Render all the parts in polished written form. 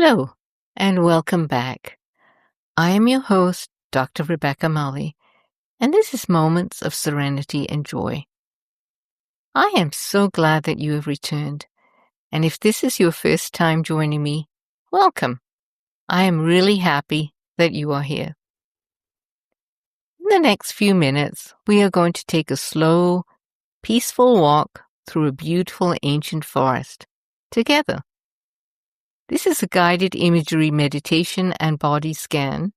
Hello, and welcome back. I am your host, Dr. Rebecca Malhi, and this is Moments of Serenity and Joy. I am so glad that you have returned, and if this is your first time joining me, welcome. I am really happy that you are here. In the next few minutes, we are going to take a slow, peaceful walk through a beautiful ancient forest together. This is a guided imagery meditation and body scan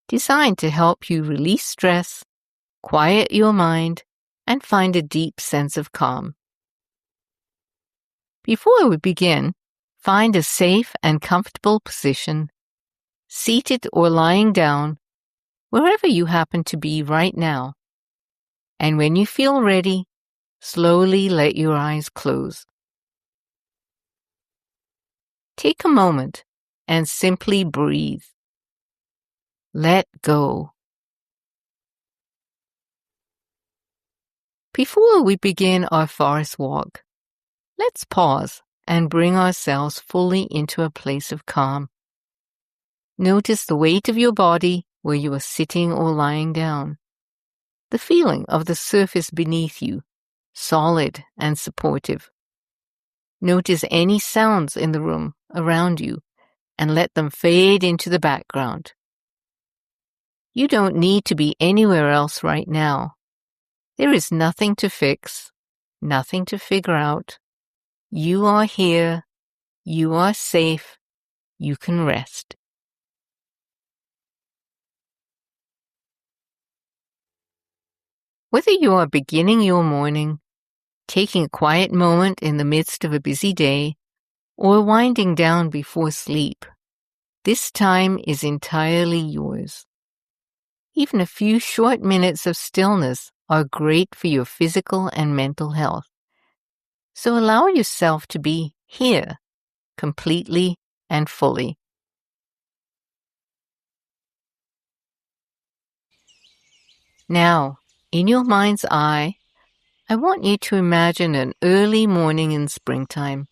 designed to help you release stress, quiet your mind, and find a deep sense of calm. Before we begin, find a safe and comfortable position, seated or lying down, wherever you happen to be right now. And when you feel ready, slowly let your eyes close. Take a moment and simply breathe. Let go. Before we begin our forest walk, let's pause and bring ourselves fully into a place of calm. Notice the weight of your body where you are sitting or lying down. The feeling of the surface beneath you, solid and supportive. Notice any sounds in the room around you and let them fade into the background. You don't need to be anywhere else right now. There is nothing to fix, nothing to figure out. You are here. You are safe. You can rest. Whether you are beginning your morning, taking a quiet moment in the midst of a busy day, or winding down before sleep, this time is entirely yours. Even a few short minutes of stillness are great for your physical and mental health. So allow yourself to be here, completely and fully. Now, in your mind's eye, I want you to imagine an early morning in springtime.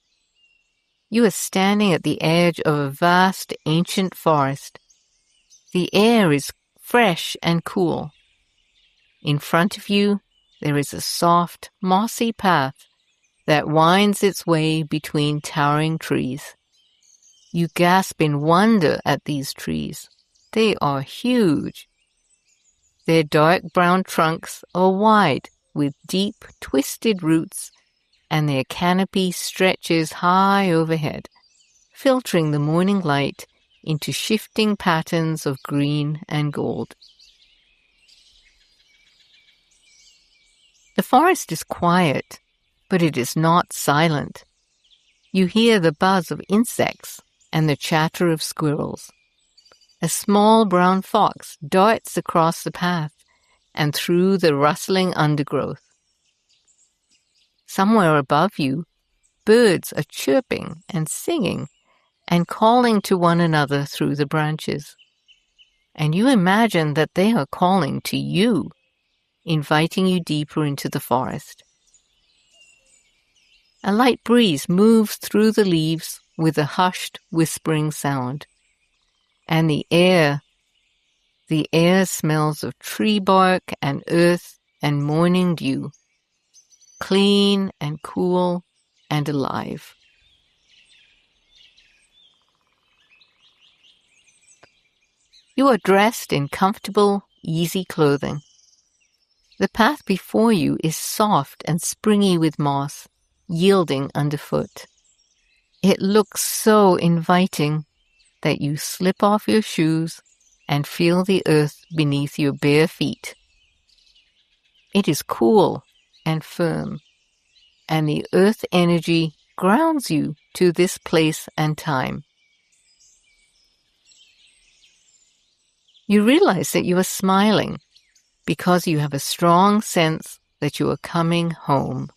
You are standing at the edge of a vast ancient forest. The air is fresh and cool. In front of you, there is a soft, mossy path that winds its way between towering trees. You gasp in wonder at these trees. They are huge. Their dark brown trunks are wide with deep, twisted roots, and their canopy stretches high overhead, filtering the morning light into shifting patterns of green and gold. The forest is quiet, but it is not silent. You hear the buzz of insects and the chatter of squirrels. A small brown fox darts across the path and through the rustling undergrowth. Somewhere above you, birds are chirping and singing and calling to one another through the branches. And you imagine that they are calling to you, inviting you deeper into the forest. A light breeze moves through the leaves with a hushed, whispering sound. And the air smells of tree bark and earth and morning dew, clean and cool and alive. You are dressed in comfortable, easy clothing. The path before you is soft and springy with moss, yielding underfoot. It looks so inviting that you slip off your shoes and feel the earth beneath your bare feet. It is cool and firm, and the earth energy grounds you to this place and time. You realize that you are smiling because you have a strong sense that you are coming home.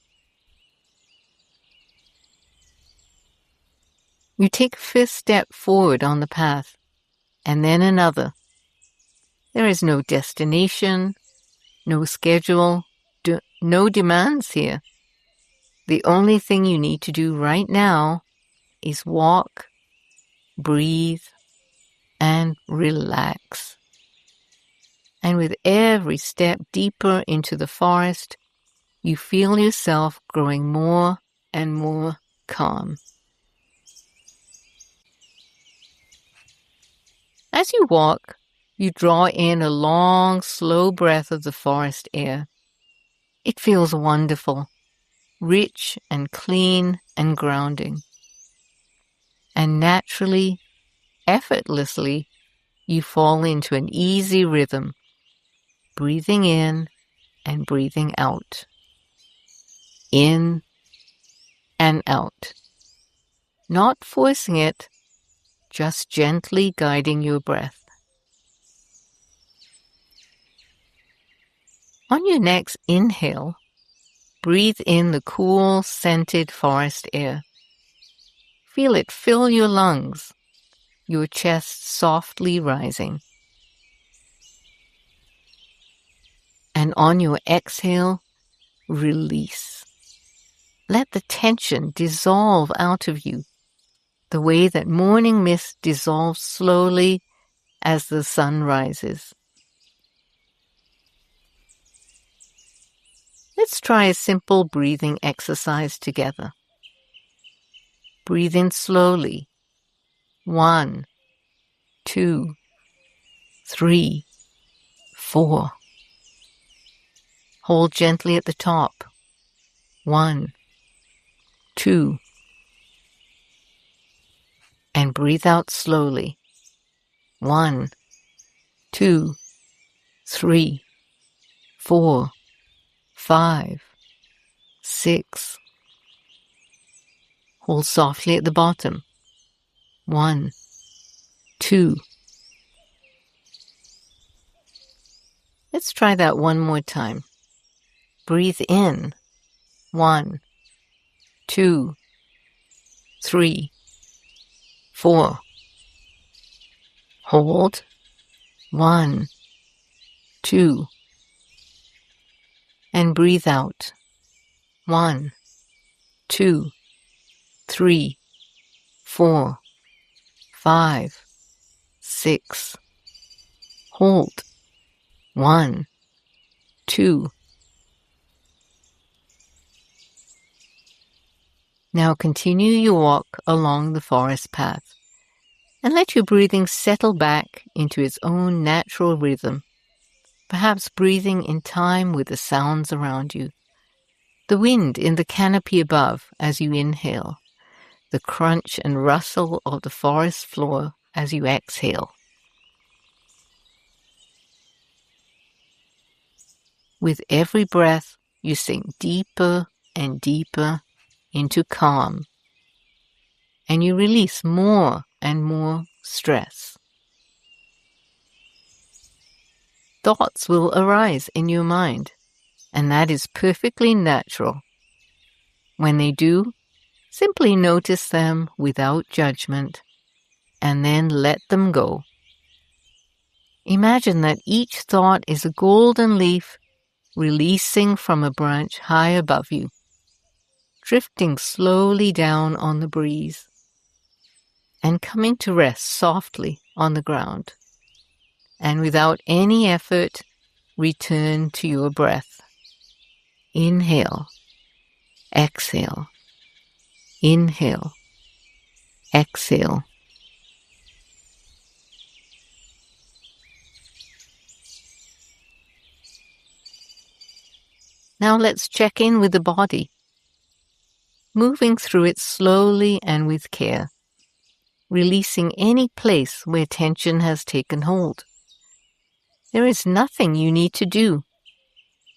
You take a first step forward on the path, and then another. There is no destination, no schedule, no demands here. The only thing you need to do right now is walk, breathe, and relax. And with every step deeper into the forest, you feel yourself growing more and more calm. As you walk, you draw in a long, slow breath of the forest air. It feels wonderful, rich and clean and grounding. And naturally, effortlessly, you fall into an easy rhythm, breathing in and breathing out. In and out. Not forcing it, just gently guiding your breath. On your next inhale, breathe in the cool, scented forest air. Feel it fill your lungs, your chest softly rising. And on your exhale, release. Let the tension dissolve out of you, the way that morning mist dissolves slowly as the sun rises. Let's try a simple breathing exercise together. Breathe in slowly. 1, 2, 3, 4. Hold gently at the top. 1, 2. And breathe out slowly. 1, 2, 3, 4, 5, 6. Hold softly at the bottom. 1, 2. Let's try that one more time. Breathe in. 1, 2, 3, 4. Hold. 1, 2. And breathe out. 1, 2, 3, 4, 5, 6. Hold. 1, 2. Now continue your walk along the forest path and let your breathing settle back into its own natural rhythm, perhaps breathing in time with the sounds around you. The wind in the canopy above as you inhale, the crunch and rustle of the forest floor as you exhale. With every breath, you sink deeper and deeper into calm, and you release more and more stress. Thoughts will arise in your mind, and that is perfectly natural. When they do, simply notice them without judgment, and then let them go. Imagine that each thought is a golden leaf releasing from a branch high above you, drifting slowly down on the breeze, and coming to rest softly on the ground. And without any effort, return to your breath. Inhale, exhale, inhale, exhale. Now let's check in with the body, moving through it slowly and with care, releasing any place where tension has taken hold. There is nothing you need to do.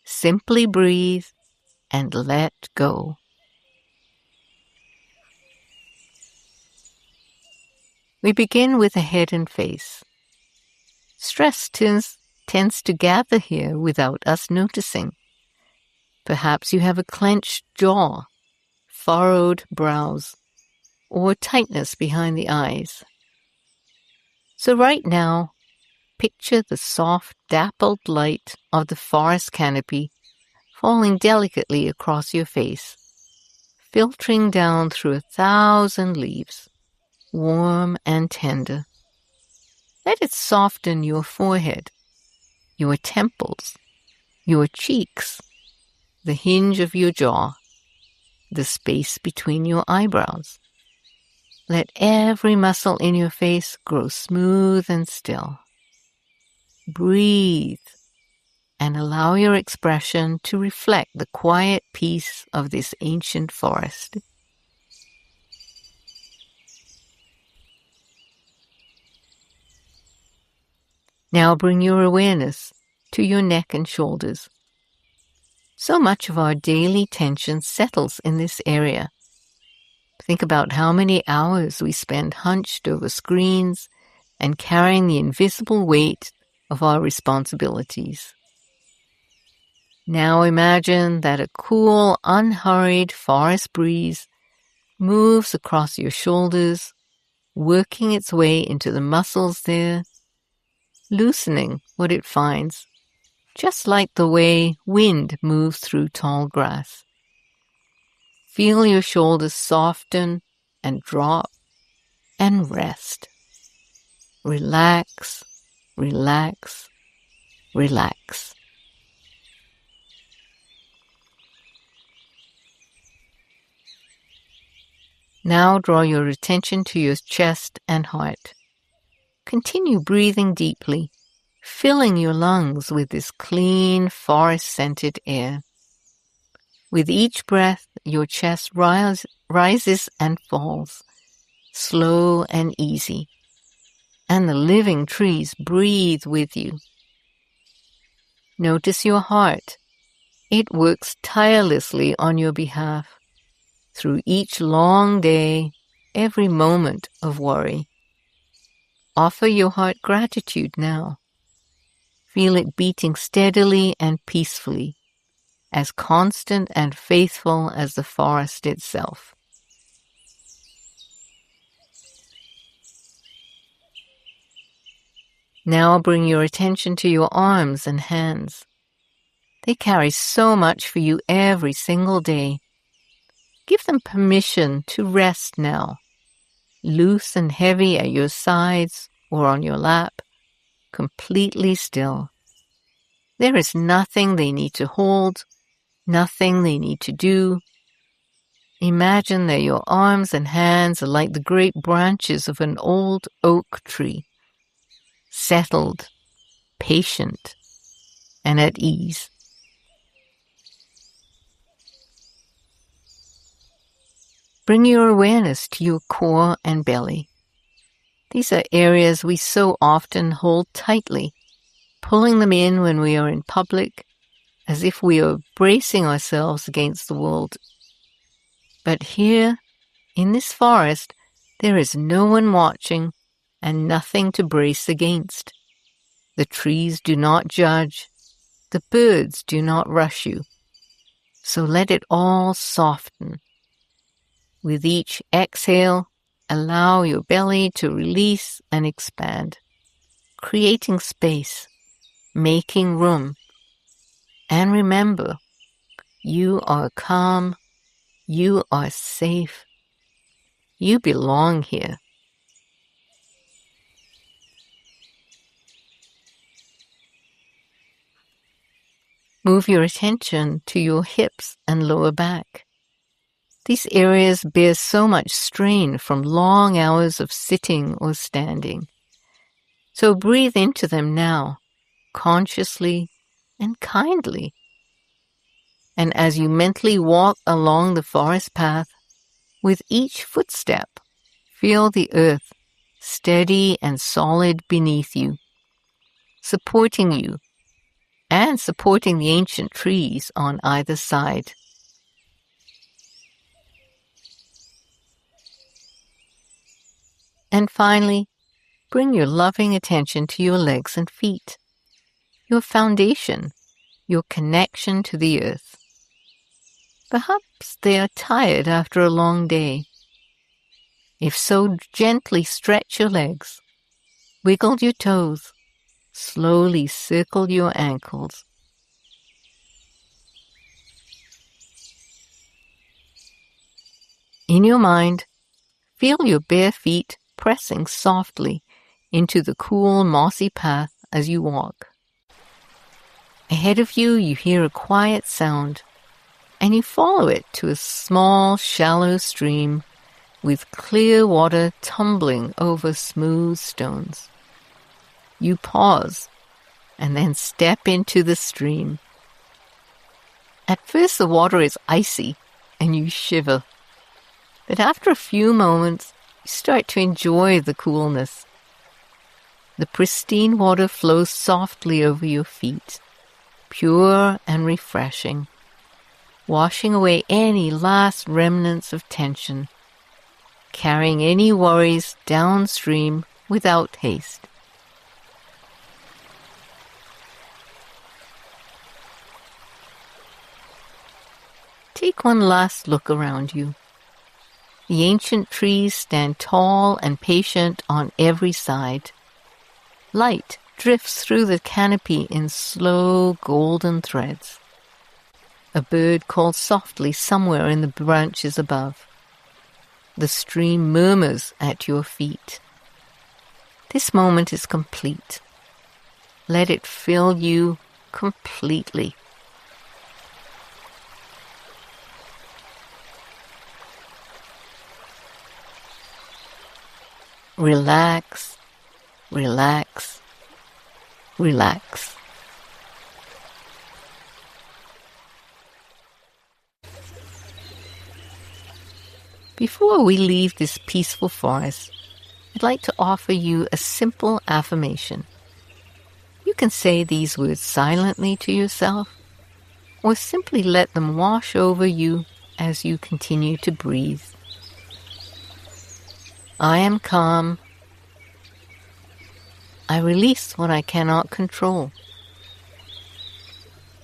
Simply breathe and let go. We begin with the head and face. Stress tends to gather here without us noticing. Perhaps you have a clenched jaw, furrowed brows, or tightness behind the eyes. So right now, picture the soft, dappled light of the forest canopy falling delicately across your face, filtering down through 1,000 leaves, warm and tender. Let it soften your forehead, your temples, your cheeks, the hinge of your jaw, the space between your eyebrows. Let every muscle in your face grow smooth and still. Breathe and allow your expression to reflect the quiet peace of this ancient forest. Now bring your awareness to your neck and shoulders. So much of our daily tension settles in this area. Think about how many hours we spend hunched over screens and carrying the invisible weight of our responsibilities. Now imagine that a cool, unhurried forest breeze moves across your shoulders, working its way into the muscles there, loosening what it finds, just like the way wind moves through tall grass. Feel your shoulders soften and drop and rest. Relax, relax, relax. Now draw your attention to your chest and heart. Continue breathing deeply, filling your lungs with this clean, forest-scented air. With each breath, your chest rises and falls, slow and easy, and the living trees breathe with you. Notice your heart. It works tirelessly on your behalf through each long day, every moment of worry. Offer your heart gratitude now. Feel it beating steadily and peacefully, as constant and faithful as the forest itself. Now bring your attention to your arms and hands. They carry so much for you every single day. Give them permission to rest now, loose and heavy at your sides or on your lap, completely still. There is nothing they need to hold, nothing they need to do. Imagine that your arms and hands are like the great branches of an old oak tree, settled, patient, and at ease. Bring your awareness to your core and belly. These are areas we so often hold tightly, pulling them in when we are in public, as if we are bracing ourselves against the world. But here, in this forest, there is no one watching and nothing to brace against. The trees do not judge. The birds do not rush you. So let it all soften. With each exhale, allow your belly to release and expand, creating space, making room. And remember, you are calm, you are safe, you belong here. Move your attention to your hips and lower back. These areas bear so much strain from long hours of sitting or standing. So breathe into them now, consciously and kindly. And as you mentally walk along the forest path, with each footstep, feel the earth steady and solid beneath you, supporting you and supporting the ancient trees on either side. And finally, bring your loving attention to your legs and feet, your foundation, your connection to the earth. Perhaps they are tired after a long day. If so, gently stretch your legs, wiggle your toes, slowly circle your ankles. In your mind, feel your bare feet pressing softly into the cool, mossy path as you walk. Ahead of you, you hear a quiet sound, and you follow it to a small, shallow stream with clear water tumbling over smooth stones. You pause and then step into the stream. At first, the water is icy and you shiver, but after a few moments, you start to enjoy the coolness. The pristine water flows softly over your feet, pure and refreshing, washing away any last remnants of tension, carrying any worries downstream without haste. Take one last look around you. The ancient trees stand tall and patient on every side. Light drifts through the canopy in slow golden threads. A bird calls softly somewhere in the branches above. The stream murmurs at your feet. This moment is complete. Let it fill you completely. Relax, relax, relax. Before we leave this peaceful forest, I'd like to offer you a simple affirmation. You can say these words silently to yourself, or simply let them wash over you as you continue to breathe. I am calm. I release what I cannot control.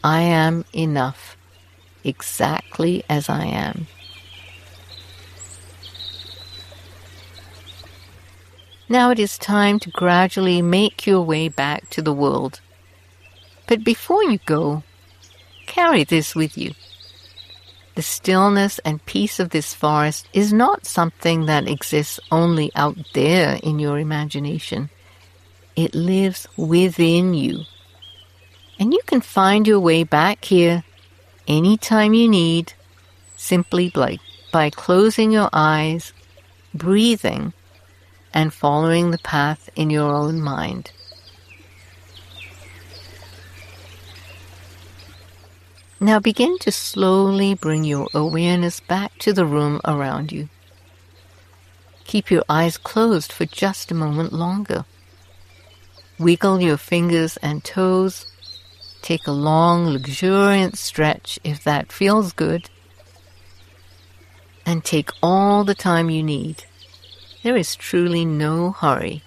I am enough, exactly as I am. Now it is time to gradually make your way back to the world. But before you go, carry this with you. The stillness and peace of this forest is not something that exists only out there in your imagination. It lives within you. And you can find your way back here anytime you need, simply by closing your eyes, breathing, and following the path in your own mind. Now begin to slowly bring your awareness back to the room around you. Keep your eyes closed for just a moment longer. Wiggle your fingers and toes. Take a long, luxuriant stretch if that feels good. And take all the time you need. There is truly no hurry.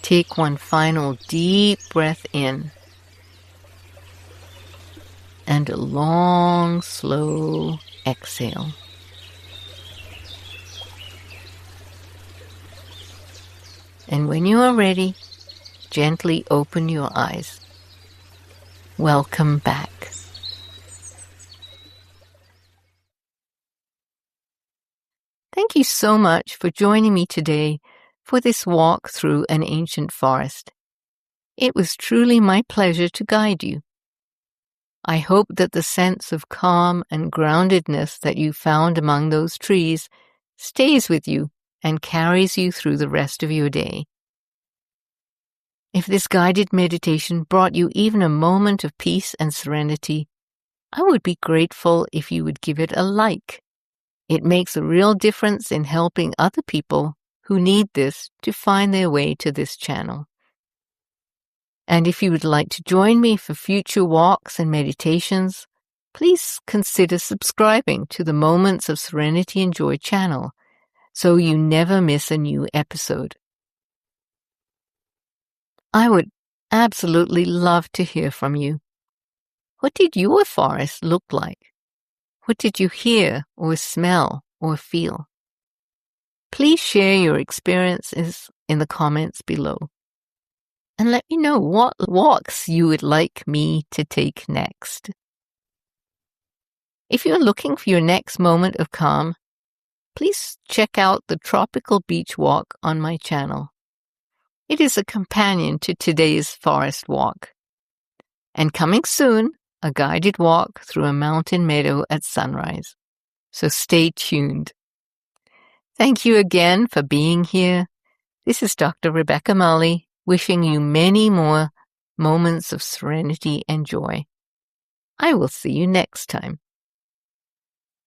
Take one final deep breath in and a long, slow exhale. And when you are ready, gently open your eyes. Welcome back. Thank you so much for joining me today for this walk through an ancient forest. It was truly my pleasure to guide you. I hope that the sense of calm and groundedness that you found among those trees stays with you and carries you through the rest of your day. If this guided meditation brought you even a moment of peace and serenity, I would be grateful if you would give it a like. It makes a real difference in helping other people who need this to find their way to this channel. And if you would like to join me for future walks and meditations, please consider subscribing to the Moments of Serenity and Joy channel so you never miss a new episode. I would absolutely love to hear from you. What did your forest look like? What did you hear or smell or feel? Please share your experiences in the comments below. And let me know what walks you would like me to take next. If you're looking for your next moment of calm, please check out the Tropical Beach Walk on my channel. It is a companion to today's forest walk. And coming soon, a guided walk through a mountain meadow at sunrise. So stay tuned. Thank you again for being here. This is Dr. Rebecca Malhi, wishing you many more moments of serenity and joy. I will see you next time.